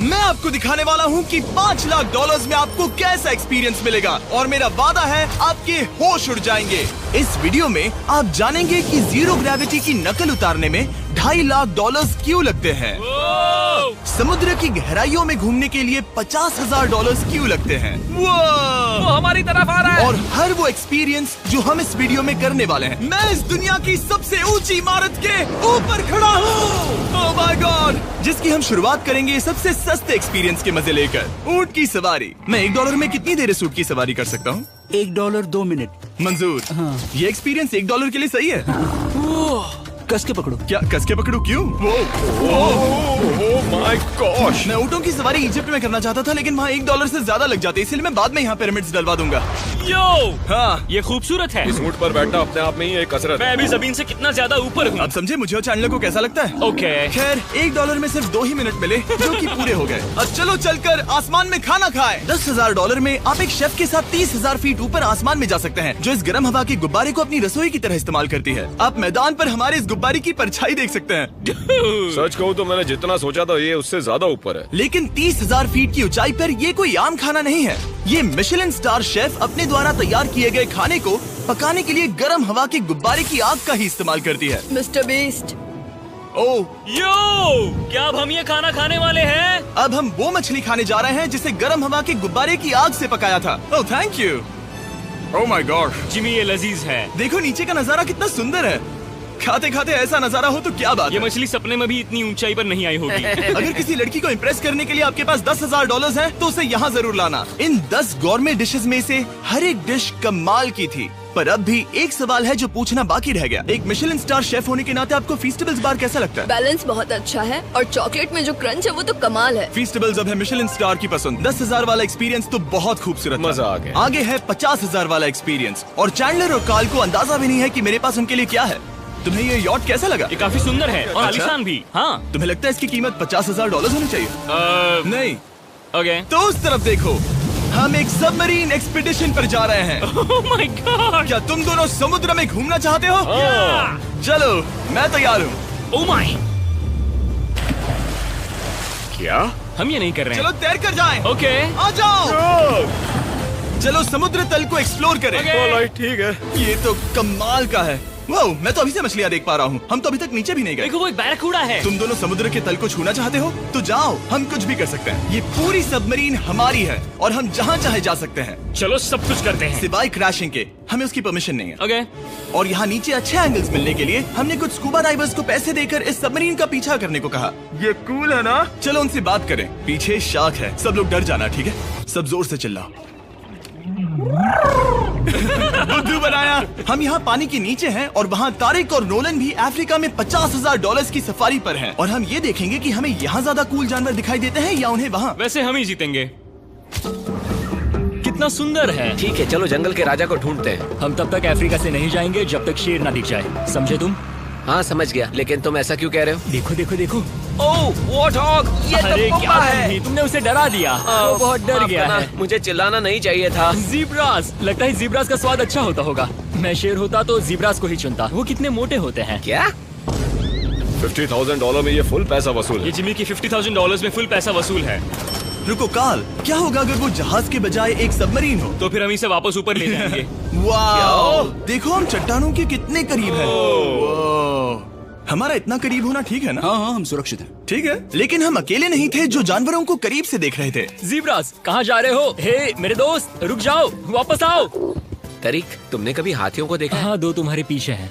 मैं आपको दिखाने वाला हूँ कि $5 लाख में आपको कैसा एक्सपीरियंस मिलेगा और मेरा वादा है आपके होश उड़ जाएंगे। इस वीडियो में आप जानेंगे कि जीरो ग्रेविटी की नकल उतारने में $2.5 लाख क्यों लगते हैं, समुद्र की गहराइयों में घूमने के लिए $50,000 क्यों लगते हैं, वो हमारी तरफ आ रहा है। और हर वो एक्सपीरियंस जो हम इस वीडियो में करने वाले हैं। मैं इस दुनिया की सबसे ऊंची इमारत के ऊपर खड़ा हूँ, ओह माय गॉड, जिसकी हम शुरुआत करेंगे सबसे सस्ते एक्सपीरियंस के मजे लेकर, ऊंट की सवारी। मैं $1 में कितनी देर इस ऊंट की सवारी कर सकता हूँ? $1 2 मिनट। मंजूर। हाँ। ये एक्सपीरियंस $1 के लिए सही है। कस के पकड़ो। क्या कस के पकड़ू? क्यों? माय गॉश, मैं ऊँटों की सवारी इजिप्ट में करना चाहता था, लेकिन वहाँ $1 से ज्यादा लग जाते, इसलिए मैं बाद में यहाँ पिरामिड्स डलवा दूंगा। यो, हाँ, ये खूबसूरत है। इस ऊंट पर बैठना अपने आप में ही एक कसरत मैं है। अभी जमीन से कितना ज्यादा ऊपर हूँ। अब समझे मुझे और चैंडलर को कैसा लगता है। ओके। खैर $1 में सिर्फ 2 ही मिनट मिले, जो कि पूरे हो गए। अब चलो चलकर आसमान में खाना खाएं। $10,000 में आप एक शेफ के साथ 30,000 फीट ऊपर आसमान में जा सकते हैं, जो इस गर्म हवा के गुब्बारे को अपनी रसोई की तरह इस्तेमाल करती है। आप मैदान पर हमारे इस गुब्बारे की परछाई देख सकते हैं। सच कहूँ तो मैंने जितना सोचा था ये उससे ज्यादा ऊपर है। लेकिन 30,000 फीट की ऊंचाई पर ये कोई आम खाना नहीं है। ये मिशेलिन स्टार शेफ अपने द्वारा तैयार किए गए खाने को पकाने के लिए गर्म हवा के गुब्बारे की आग का ही इस्तेमाल करती है। मिस्टर बीस्ट, ओह, यो, क्या अब हम ये खाना खाने वाले हैं? अब हम वो मछली खाने जा रहे हैं जिसे गर्म हवा के गुब्बारे की आग से पकाया था। Oh thank you. Oh my God, Jimmy ये लजीज है। देखो नीचे का नजारा कितना सुंदर है। खाते खाते ऐसा नजारा हो तो क्या बात ये है। मछली सपने में भी इतनी ऊंचाई पर नहीं आई होगी। अगर किसी लड़की को इम्प्रेस करने के लिए आपके पास $10,000 है तो उसे यहाँ जरूर लाना। इन 10 गौरमेट डिशेस में से हर एक डिश कमाल की थी, पर अब भी एक सवाल है जो पूछना बाकी रह गया। एक मिशेलिन स्टार शेफ होने के नाते आपको फीस्टेबल्स बार कैसा लगता है? बैलेंस बहुत अच्छा है और चॉकलेट में जो क्रंच है वो तो कमाल है। फीस्टेबल्स अब है मिशेलिन स्टार की पसंद। 10,000 वाला एक्सपीरियंस तो बहुत खूबसूरत था। मजा आ गया। आगे है 50,000 वाला एक्सपीरियंस, और चैंडलर और कार्ल को अंदाजा भी नहीं है कि मेरे पास उनके लिए क्या है। तुम्हें ये यॉट कैसा लगा? ये काफी सुंदर है और अच्छा? आलीशान भी। हाँ। तुम्हें लगता है इसकी कीमत $50,000 होनी चाहिए? नहीं। ओके। तो उस तरफ देखो, हम एक सबमरीन एक्सपीडिशन पर जा रहे हैं। Oh my God. क्या तुम दोनों समुद्र में घूमना चाहते हो? चलो, मैं तैयार हूँ। Oh my. क्या? हम ये नहीं कर रहे हैं। चलो तैर कर जाएं। ओके। आ जाओ। चलो समुद्र तल को एक्सप्लोर करें। ओके। ठीक है। ये तो कमाल का है। वाह, मैं तो अभी से मछलियाँ देख पा रहा हूँ। हम तो अभी तक नीचे भी नहीं गए। देखो वो एक बैरकूडा है। तुम दोनों समुद्र के तल को छूना चाहते हो तो जाओ, हम कुछ भी कर सकते हैं। ये पूरी सबमरीन हमारी है और हम जहाँ चाहे जा सकते हैं, चलो सब कुछ करते हैं। सिवाय क्रैशिंग के। हमें उसकी परमिशन नहीं है। ओके। और यहाँ नीचे अच्छे एंगल्स मिलने के लिए हमने कुछ स्कूबा डाइवर्स को पैसे देकर इस सबमरीन का पीछा करने को कहा। ये कूल है ना? चलो उनसे बात करें। पीछे शार्क है, सब लोग डर जाना, ठीक है? सब जोर से चिल्लाओ। बुद्धू बनाया। हम यहाँ पानी के नीचे हैं और वहाँ तारिक और नोलन भी अफ्रीका में $50,000 की सफारी पर हैं। और हम ये देखेंगे कि हमें यहाँ ज्यादा कूल जानवर दिखाई देते हैं या उन्हें वहाँ। वैसे हम ही जीतेंगे। कितना सुंदर है। ठीक है, चलो जंगल के राजा को ढूंढते हैं। हम तब तक अफ्रीका से नहीं जाएंगे जब तक शेर ना दिख जाए, समझे तुम? हाँ समझ गया, लेकिन तुम ऐसा क्यों कह रहे हो? देखो देखो देखो। ओह वॉर्थॉग, ये अरे तो क्या पप्पा है। नहीं, तुमने उसे डरा दिया। वो बहुत डर माफ गया करना, है। मुझे चिल्लाना नहीं चाहिए था। जीब्रास, लगता है जीब्रास का स्वाद अच्छा होता होगा। मैं शेर होता तो जीब्रास को ही चुनता। वो कितने मोटे होते हैं। क्या? $50,000 में ये फुल पैसा वसूल ये है। जिमी की $50,000 में फुल पैसा वसूल है। रुको कार्ल, क्या होगा अगर वो जहाज के बजाय एक सबमरीन हो? तो फिर हम इसे वापस ऊपर ले जाएंगे। वाह, देखो हम चट्टानों के कितने करीब हैं। वाह, हमारा इतना करीब होना ठीक है ना? हाँ हाँ, हम सुरक्षित हैं। ठीक है, लेकिन हम अकेले नहीं थे जो जानवरों को करीब से देख रहे थे। जीब्रास, कहाँ जा रहे हो? हे मेरे दोस्त, रुक जाओ, वापस आओ। तरीक, तुमने कभी हाथियों को देखा है? हाँ, 2 तुम्हारे पीछे हैं।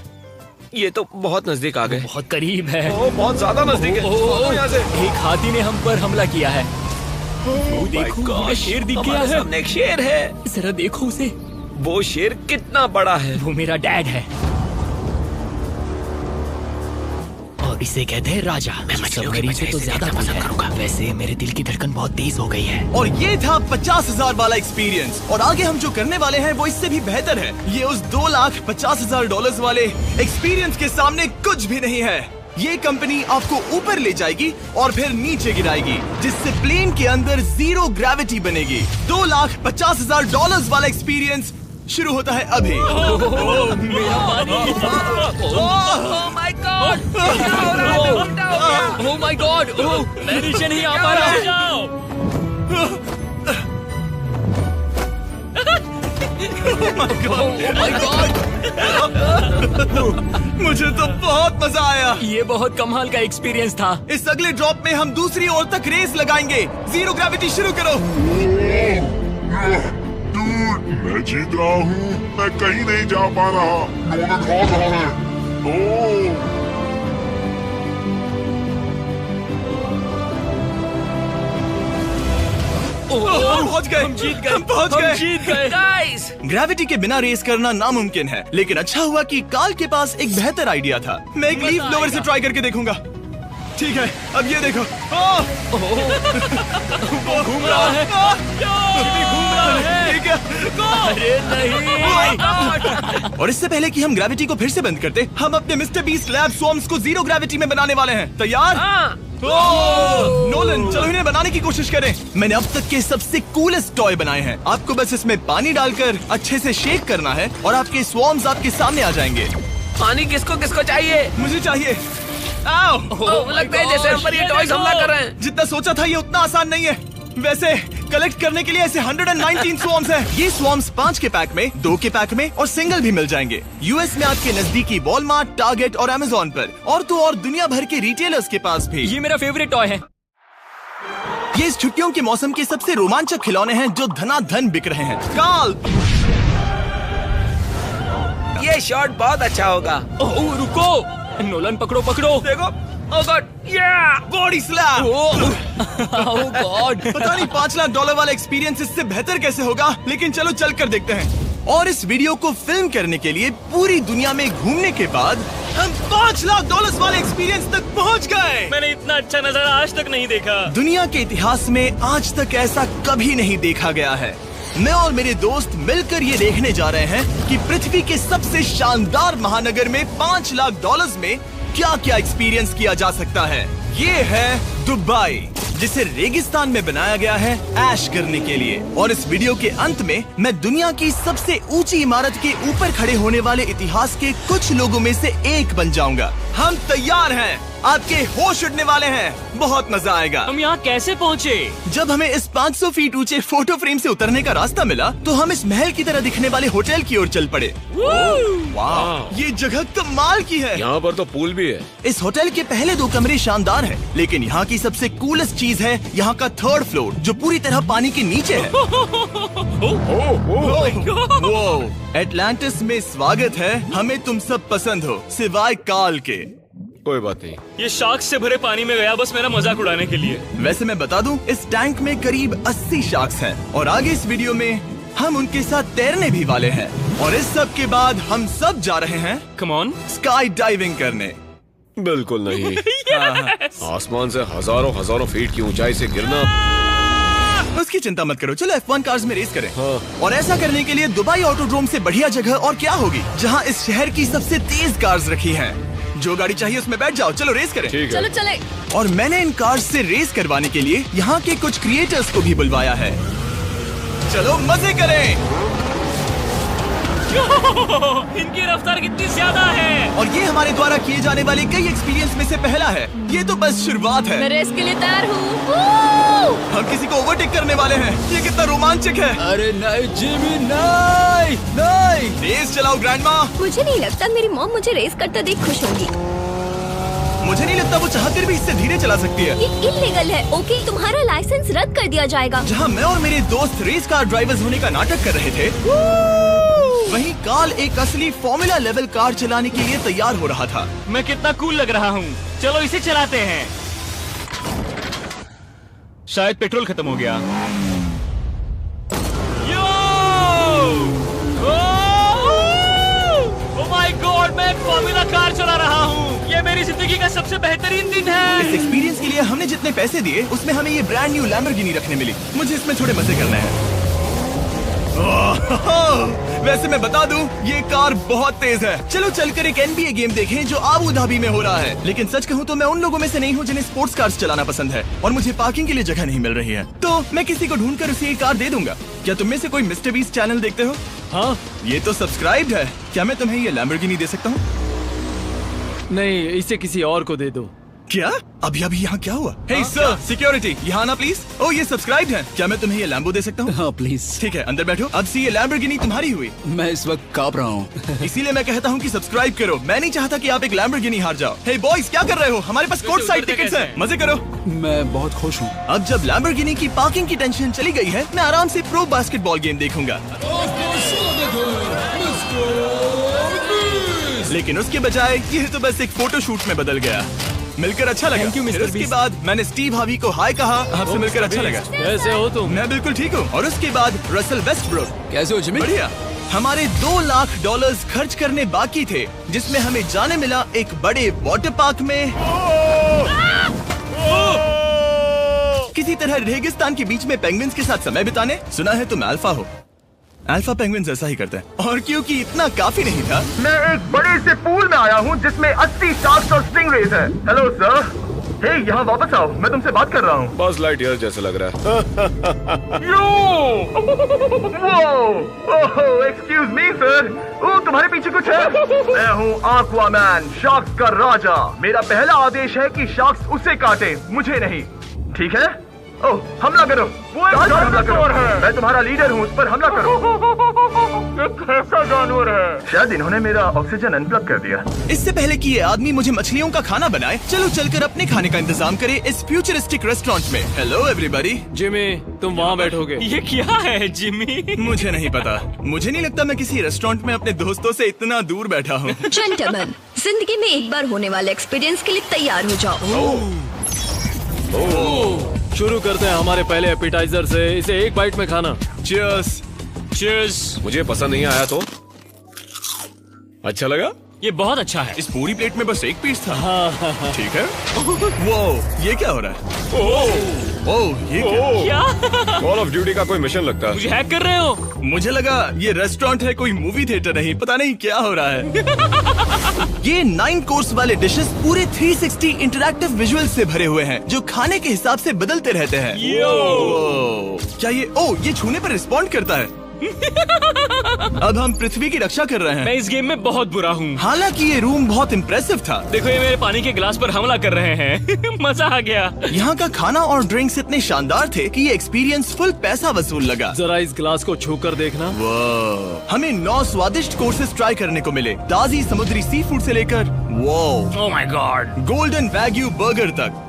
ये तो बहुत नजदीक आ गए। बहुत करीब है। ओह, बहुत ज्यादा नजदीक है। भागो यहाँ से। एक हाथी ने हम पर हमला किया है। वो देखो, My मुझे gosh, शेर दिख गया हमारे है। सामने एक शेर है। जरा देखो उसे। वो शेर कितना बड़ा है। वो मेरा डैड है और इसे कहते हैं राजा। मैं सबमरीन से तो ज्यादा पसंद करूंगा। वैसे मेरे दिल की धड़कन बहुत तेज हो गई है। और ये था 50,000 वाला एक्सपीरियंस, और आगे हम जो करने वाले हैं वो इससे भी बेहतर है। ये उस $2,50,000 वाले एक्सपीरियंस के सामने कुछ भी नहीं है। ये कंपनी आपको ऊपर ले जाएगी और फिर नीचे गिराएगी, जिससे प्लेन के अंदर जीरो ग्रेविटी बनेगी। $2,50,000 वाला एक्सपीरियंस शुरू होता है अभी। मेरा पानी। ओह माय गॉड, मैं नीचे नहीं आ पा रहा। मुझे तो बहुत मजा आया। ये बहुत कमाल का एक्सपीरियंस था। इस अगले ड्रॉप में हम दूसरी ओर तक रेस लगाएंगे। जीरो ग्रेविटी शुरू करो। डूड, मैं जीत रहा हूँ। मैं कहीं नहीं जा पा रहा। नोलन हार रहा है। ओह, हम पहुंच गए। हम जीत गए। हम पहुंच हम गए। जीत गए। गाइस, ग्रेविटी के बिना रेस करना नामुमकिन है, लेकिन अच्छा हुआ कि कार्ल के पास एक बेहतर आइडिया था। मैं एक लीफ ब्लोअर से ट्राई करके देखूंगा। ठीक है, अब ये देखो। वो घूम रहा है। चिमी घूम रहा है। ठीक है। अरे नहीं। और इससे पहले कि हम ग्रेविटी को फिर से बंद करते, हम अपने मिस्टर बीस्ट लैब स्वॉर्म्स को जीरो ग्रेविटी में बनाने वाले हैं। तैयार? हाँ। नोलन, चलो इन्हें बनाने की कोशिश करें। मैंने अब तक के सबसे कूलेस्ट टॉय बनाए हैं। आपको बस इसमें पानी डालकर अच्छे से शेक करना है और आपके स्वॉर्म्स आपके सामने आ जाएंगे। पानी किसको किसको चाहिए? मुझे चाहिए। आओ। लगता है जैसे हम पर ये टॉयज हमला कर रहे हैं। जितना सोचा था ये उतना आसान नहीं है। वैसे कलेक्ट करने के लिए ऐसे 119 स्वॉर्म्स हैं। ये स्वॉर्म्स 5 के पैक में, 2 के पैक में और सिंगल भी मिल जाएंगे। यूएस में आपके नजदीकी वॉलमार्ट, टारगेट और अमेज़न पर, और तो और दुनिया भर के रिटेलर्स के पास भी। ये मेरा फेवरेट टॉय है। ये इस छुट्टियों के मौसम के सबसे रोमांचक खिलौने हैं जो धनाधन बिक रहे हैं। कार्ल, ये शॉट बहुत अच्छा होगा। ओह रुको, नोलन पकड़ो पकड़ो। देखो। ओह गॉड, या बॉडी स्लैम। ओह गॉड। पता नहीं $5 लाख वाला एक्सपीरियंस इससे बेहतर कैसे होगा, लेकिन चलो चल कर देखते हैं। और इस वीडियो को फिल्म करने के लिए पूरी दुनिया में घूमने के बाद हम $5 लाख वाले एक्सपीरियंस तक पहुंच गए। मैंने इतना अच्छा नजारा आज तक नहीं देखा। दुनिया के इतिहास में आज तक ऐसा कभी नहीं देखा गया है। मैं और मेरे दोस्त मिलकर ये देखने जा रहे हैं कि पृथ्वी के सबसे शानदार महानगर में $5 लाख में क्या क्या एक्सपीरियंस किया जा सकता है। ये है दुबई, जिसे रेगिस्तान में बनाया गया है ऐश करने के लिए। और इस वीडियो के अंत में मैं दुनिया की सबसे ऊंची इमारत के ऊपर खड़े होने वाले इतिहास के कुछ लोगों में से एक बन जाऊंगा। हम तैयार हैं, आपके होश उड़ने वाले हैं। बहुत मजा आएगा। हम यहाँ कैसे पहुँचे? जब हमें इस 500 फीट ऊंचे फोटो फ्रेम से उतरने का रास्ता मिला तो हम इस महल की तरह दिखने वाले होटल की ओर चल पड़े। वाह, ये जगह कमाल की है। यहाँ पर तो पूल भी है। इस होटल के पहले 2 कमरे शानदार हैं, लेकिन यहाँ की सबसे कूलेस्ट चीज है यहाँ का 3rd फ्लोर, जो पूरी तरह पानी के नीचे है। एटलांटिस में स्वागत है। हमें तुम सब पसंद हो, सिवाय कार्ल के। कोई बात नहीं। ये शार्क से भरे पानी में गया बस मेरा मजाक उड़ाने के लिए। वैसे मैं बता दूं, इस टैंक में करीब 80 शार्क्स हैं और आगे इस वीडियो में हम उनके साथ तैरने भी वाले हैं। और इस सब के बाद हम सब जा रहे हैं कम ऑन। स्काई डाइविंग करने। बिल्कुल नहीं। आसमान से हजारों फीट की ऊंचाई से गिरना। उसकी चिंता मत करो, चलो F1 कार्स में रेस करें। हाँ। और ऐसा करने के लिए दुबई ऑटोड्रोम से बढ़िया जगह और क्या होगी, जहाँ इस शहर की सबसे तेज कार्स रखी हैं। जो गाड़ी चाहिए उसमें बैठ जाओ, चलो रेस करें। ठीक चलो है। चले। और मैंने इन कार्स से रेस करवाने के लिए यहाँ के कुछ क्रिएटर्स को भी बुलवाया है। चलो मजे करें। इनकी रफ्तार कितनी ज्यादा है। और ये हमारे द्वारा किए जाने वाले कई एक्सपीरियंस में से पहला है। ये तो बस शुरुआत है। मैं रेस के लिए तैयार हूँ। हम किसी को ओवरटेक करने वाले हैं। ये कितना रोमांचक है। अरे नहीं जिमी, नहीं नहीं। रेस चलाओ ग्रैंडमा। मुझे नहीं लगता मेरी मॉम मुझे रेस करते देख खुश होगी। मुझे नहीं लगता वो चाहकर भी इससे धीरे चला सकती है। ये इल्लीगल है। ओके, तुम्हारा लाइसेंस रद्द कर दिया जाएगा। जहाँ मैं और मेरे दोस्त रेस कार ड्राइवर्स होने का नाटक कर रहे थे, वहीं कार्ल एक असली फॉर्मूला लेवल कार चलाने के लिए तैयार हो रहा था। मैं कितना कूल लग रहा हूँ। चलो इसे चलाते हैं। शायद पेट्रोल खत्म हो गया। ओह माय गॉड, मैं फॉर्मूला कार चला रहा हूँ। ये मेरी जिंदगी का सबसे बेहतरीन दिन है। इस एक्सपीरियंस के लिए हमने जितने पैसे दिए उसमें हमें ये ब्रांड न्यू लैम्बोर्गिनी रखने मिली। मुझे इसमें थोड़े मजे करने हैं। वैसे मैं बता दूं, ये कार बहुत तेज है। चलो चलकर एक NBA गेम देखें जो आबू धाबी में हो रहा है। लेकिन सच कहूं तो मैं उन लोगों में से नहीं हूं जिन्हें स्पोर्ट्स कार्स चलाना पसंद है और मुझे पार्किंग के लिए जगह नहीं मिल रही है, तो मैं किसी को ढूंढकर उसे ये कार दे दूंगा। क्या तुम में से कोई मिस्टर बीस्ट चैनल देखते हो? हाँ। ये तो सब्सक्राइब्ड है। क्या मैं तुम्हें ये लैम्बोर्गिनी दे सकता हूँ? नहीं, इसे किसी और को दे दो। क्या? अभी अभी यहाँ क्या हुआ? हे सर, सिक्योरिटी, यहाँ आना प्लीज। ओह, ये सब्सक्राइब्ड है। क्या मैं तुम्हें ये लैम्बो दे सकता हूँ? हाँ प्लीज। ठीक है, अंदर बैठो। अब से ये लैम्बोर्गिनी तुम्हारी हुई। मैं इस वक्त कांप रहा हूँ। इसीलिए मैं कहता हूँ कि सब्सक्राइब करो। मैं नहीं चाहता कि आप एक लैम्बोर्गिनी हार जाओ। हे बॉयज, क्या कर रहे हो? हमारे पास कोर्ट साइड टिकट्स हैं। मजे करो। मैं बहुत खुश हूँ। अब जब लैम्बोर्गिनी की पार्किंग की टेंशन चली गई है, मैं आराम से प्रो बास्केटबॉल गेम देखूंगा। लेकिन उसके बजाय ये तो बस एक फोटो शूट में बदल गया। मिलकर अच्छा लगा। Thank you, Mr. फिर उसके Beast। बाद मैंने स्टीव हार्वी को हाय कहा। आपसे मिलकर अच्छा लगा। कैसे हो तुम? मैं बिल्कुल ठीक हूँ। और उसके बाद रसल वेस्टब्रुक। कैसे हो जिमी? बढ़िया। हमारे $2 लाख खर्च करने बाकी थे, जिसमें हमें जाने मिला एक बड़े वाटर पार्क में किसी तरह रेगिस्तान के बीच में पेंगुइन्स के साथ समय बिताने। सुना है तुम अल्फा हो। अल्फा पेंगुइन्स ऐसा ही करते हैं। और क्योंकि इतना काफी नहीं था, मैं एक बड़े से पूल में आया हूँ जिसमें 80 शार्क्स और स्टिंगरेज हैं। Hello sir. हे, यहाँ वापस आओ, मैं तुमसे बात कर रहा हूँ। बस लाइट ईयर जैसे लग रहा है। Excuse me sir. ओ, तुम्हारे पीछे कुछ है? मैं हूँ आक्वामैन, शार्क्स का राजा। मेरा पहला आदेश है कि शार्क्स उसे काटे, मुझे नहीं। ठीक है? ओह, हमला करो। वो एक जानवर है। मैं तुम्हारा लीडर हूँ, उस पर हमला करो। एक ऐसा जानवर है। शायद इन्होंने मेरा ऑक्सीजन अनप्लग कर दिया। इससे पहले कि ये आदमी मुझे मछलियों का खाना बनाए, चलो चलकर अपने खाने का इंतजाम करें इस फ्यूचरिस्टिक रेस्टोरेंट में। Hello everybody. जिमी, तुम वहाँ बैठोगे? ये क्या है जिमी? मुझे नहीं पता। मुझे नहीं लगता मैं किसी रेस्टोरेंट में अपने दोस्तों से इतना दूर बैठा हूँ। जेंटलमैन, जिंदगी में एक बार होने वाले एक्सपीरियंस के लिए तैयार हो जाओ। शुरू करते हैं हमारे पहले एपिटाइजर से। इसे एक बाइट में खाना। Cheers। चीयर्स। मुझे पसंद नहीं आया तो अच्छा लगा? ये बहुत अच्छा है। इस पूरी प्लेट में बस एक पीस था। ठीक है। वो ये क्या हो रहा है? ओह, ये क्या? कॉल ऑफ ड्यूटी का कोई मिशन लगता है। मुझे हैक कर रहे हो? मुझे लगा ये रेस्टोरेंट है, कोई मूवी थिएटर नहीं। पता नहीं क्या हो रहा है। ये 9 कोर्स वाले डिशेस पूरे 360 इंटरैक्टिव विजुअल से भरे हुए हैं, जो खाने के हिसाब से बदलते रहते हैं। क्या ये ये छूने पर रिस्पॉन्ड करता है? अब हम पृथ्वी की रक्षा कर रहे हैं। मैं इस गेम में बहुत बुरा हूँ। हालांकि ये रूम बहुत इम्प्रेसिव था। देखो, ये मेरे पानी के गिलास पर हमला कर रहे हैं। मजा आ गया। यहाँ का खाना और ड्रिंक्स इतने शानदार थे कि ये एक्सपीरियंस फुल पैसा वसूल लगा। जरा इस गिलास को छू कर देखना। हमें 9 स्वादिष्ट कोर्सेस ट्राई करने को मिले, ताजी समुद्री सी फूड से लेकर oh my God, golden wagyu burger तक।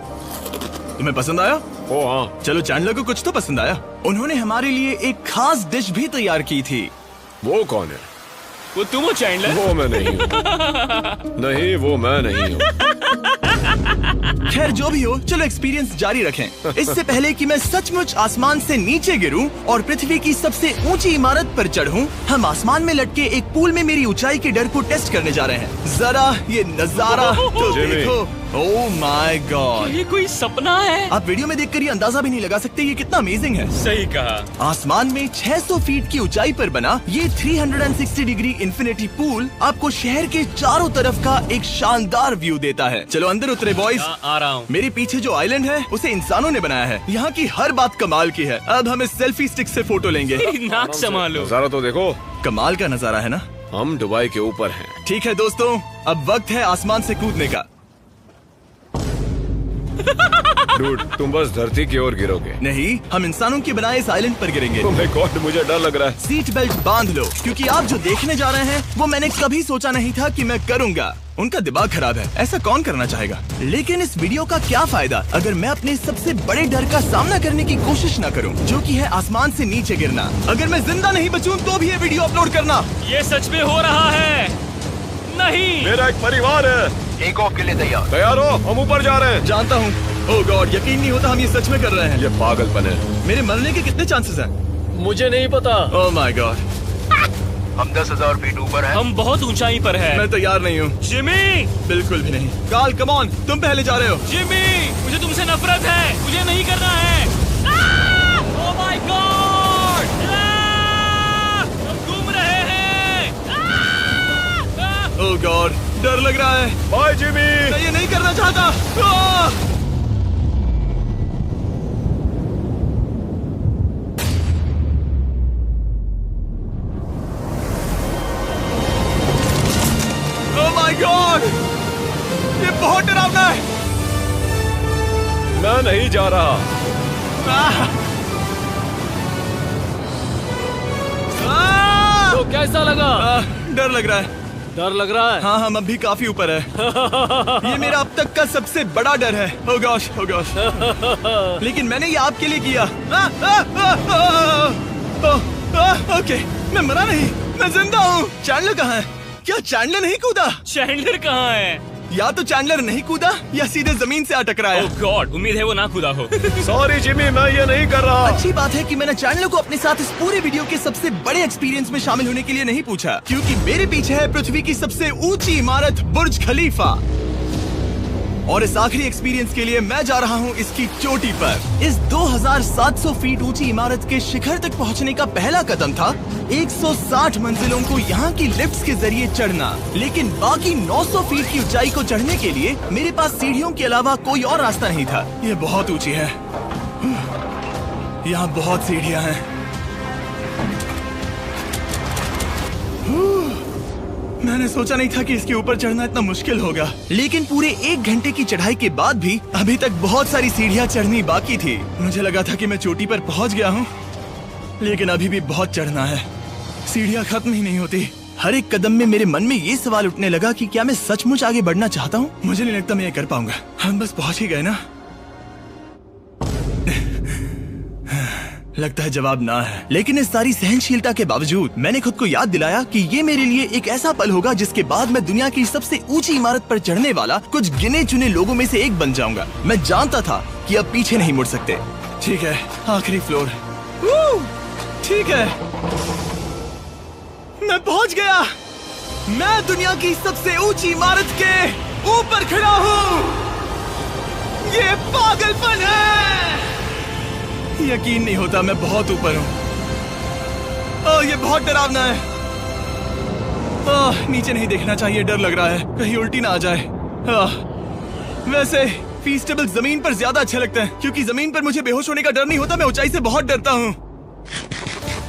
तुम्हें पसंद आया? ओ हाँ। चलो, चैंडलर को कुछ तो पसंद आया। उन्होंने हमारे लिए एक खास डिश भी तैयार की थी। वो कौन है? वो तुम हो चैंडलर? वो मैं नहीं हूँ। नहीं, वो मैं नहीं हूँ। खैर, जो भी हो, चलो एक्सपीरियंस जारी रखें। इससे पहले कि मैं सचमुच आसमान से नीचे गिरूं और पृथ्वी की सबसे ऊंची इमारत पर चढ़ूं, हम आसमान में लटके एक पूल में मेरी ऊंचाई के डर को टेस्ट करने जा रहे हैं। जरा ये नजारा तो जिमी। देखो। ओह माय गॉड, ये कोई सपना है? आप वीडियो में देखकर ये अंदाजा भी नहीं लगा सकते ये कितना अमेजिंग है। सही कहा। आसमान में 600 फीट की ऊंचाई पर बना ये 360 डिग्री इंफिनिटी पूल आपको शहर के चारों तरफ का एक शानदार व्यू देता है। चलो अंदर उतरे बॉयज। आ रहा हूँ। मेरे पीछे जो आइलैंड है उसे इंसानों ने बनाया है। यहाँ की हर बात कमाल की है। अब हम इस सेल्फी स्टिक से फोटो लेंगे। नाक संभालो। नजारा तो देखो। कमाल का नजारा है ना? हम दुबई के ऊपर हैं। ठीक है दोस्तों, अब वक्त है आसमान से कूदने का। डूड, तुम बस धरती की ओर गिरोगे। नहीं, हम इंसानों के बनाए इस आइलैंड पर गिरेंगे। Oh my God, मुझे डर लग रहा है। सीट बेल्ट बांध लो, क्योंकि आप जो देखने जा रहे हैं वो मैंने कभी सोचा नहीं था कि मैं करूंगा। उनका दिमाग खराब है, ऐसा कौन करना चाहेगा? लेकिन इस वीडियो का क्या फायदा अगर मैं अपने सबसे बड़े डर का सामना करने की कोशिश न करूं, जो कि है आसमान से नीचे गिरना। अगर मैं जिंदा नहीं बचूं तो भी ये वीडियो अपलोड करना। ये सच में हो रहा है? नहीं। मेरा एक परिवार है। टेक ऑफ के लिए तैयार हो? हम ऊपर जा रहे हैं। जानता हूँ। ओह गॉड, यकीन नहीं होता हम ये सच में कर रहे हैं। ये पागलपन है। मेरे मरने के कितने चांसेस हैं? मुझे नहीं पता। ओह माय गॉड, हम 10,000 फीट ऊपर हैं। हम बहुत ऊंचाई पर हैं। मैं तैयार नहीं हूँ। जिमी, बिल्कुल भी नहीं। कार्ल, कम ऑन, तुम पहले जा रहे हो। जिमी, मुझे तुमसे नफरत है। मुझे नहीं करना है। ओह माय गॉड, हम घूम रहे हैं। ओह गॉड, डर लग रहा है। Bye Jimmy. मैं ये नहीं करना चाहता। ओह माय गॉड, ये बहुत डरावना है। जा रहा। तो कैसा लगा? डर लग रहा है। डर लग रहा है? हाँ हम अभी काफी ऊपर है। ये मेरा अब तक का सबसे बड़ा डर है। Oh gosh, oh gosh। लेकिन मैंने ये आपके लिए किया। ओके, मैं मरा नहीं, मैं जिंदा हूँ। चैंडलर कहाँ है? क्या चैंडलर नहीं कूदा? चैंडलर कहाँ है? या तो चैंडलर नहीं कूदा या सीधे जमीन से टकराया। ओह गॉड, उम्मीद है वो ना कूदा हो। सॉरी जिमी, मैं ये नहीं कर रहा। अच्छी बात है कि मैंने चैंडलर को अपने साथ इस पूरे वीडियो के सबसे बड़े एक्सपीरियंस में शामिल होने के लिए नहीं पूछा, क्योंकि मेरे पीछे है पृथ्वी की सबसे ऊंची इमारत बुर्ज खलीफा। और इस आखिरी एक्सपीरियंस के लिए मैं जा रहा हूँ इसकी चोटी पर। इस 2700 फीट ऊंची इमारत के शिखर तक पहुँचने का पहला कदम था 160 मंजिलों को यहाँ की लिफ्ट्स के जरिए चढ़ना। लेकिन बाकी 900 फीट की ऊंचाई को चढ़ने के लिए मेरे पास सीढ़ियों के अलावा कोई और रास्ता नहीं था। ये बहुत ऊंची है, यहाँ बहुत सीढ़ियाँ हैं। मैंने सोचा नहीं था कि इसके ऊपर चढ़ना इतना मुश्किल होगा, लेकिन पूरे 1 घंटे की चढ़ाई के बाद भी अभी तक बहुत सारी सीढ़ियाँ चढ़नी बाकी थी। मुझे लगा था कि मैं चोटी पर पहुँच गया हूँ, लेकिन अभी भी बहुत चढ़ना है। सीढ़ियाँ खत्म ही नहीं होती। हर एक कदम में मेरे मन में ये सवाल उठने लगा कि क्या मैं सचमुच आगे बढ़ना चाहता हूँ? मुझे नहीं लगता मैं ये कर पाऊंगा। हम बस पहुँच ही गए ना। लगता है जवाब ना है, लेकिन इस सारी सहनशीलता के बावजूद मैंने खुद को याद दिलाया कि ये मेरे लिए एक ऐसा पल होगा जिसके बाद मैं दुनिया की सबसे ऊंची इमारत पर चढ़ने वाला कुछ गिने चुने लोगों में से एक बन जाऊंगा। मैं जानता था कि अब पीछे नहीं मुड़ सकते। ठीक है, आखिरी फ्लोर। ठीक है, मैं पहुंच गया। मैं दुनिया की सबसे ऊंची इमारत के ऊपर खड़ा हूँ। ये पागलपन है। यकीन नहीं होता, मैं बहुत ऊपर हूँ। ओह, ये बहुत डरावना है। ओह, नीचे नहीं देखना चाहिए, डर लग रहा है कहीं उल्टी ना आ जाए। वैसे फीस्टेबल जमीन पर ज्यादा अच्छा लगता है, क्योंकि जमीन पर मुझे बेहोश होने का डर नहीं होता। मैं ऊंचाई से बहुत डरता हूँ।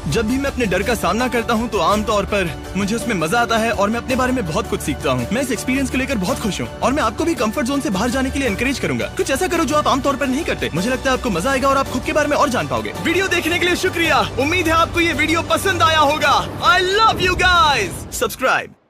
जब भी मैं अपने डर का सामना करता हूँ तो आमतौर पर मुझे उसमें मजा आता है और मैं अपने बारे में बहुत कुछ सीखता हूँ। मैं इस एक्सपीरियंस को लेकर बहुत खुश हूँ और मैं आपको भी कंफर्ट जोन से बाहर जाने के लिए एनकरेज करूंगा। कुछ ऐसा करो जो आप आमतौर पर नहीं करते। मुझे लगता है आपको मजा आएगा और आप खुद के बारे में और जान पाओगे। वीडियो देखने के लिए शुक्रिया। उम्मीद है आपको ये वीडियो पसंद आया होगा। I love you guys. Subscribe.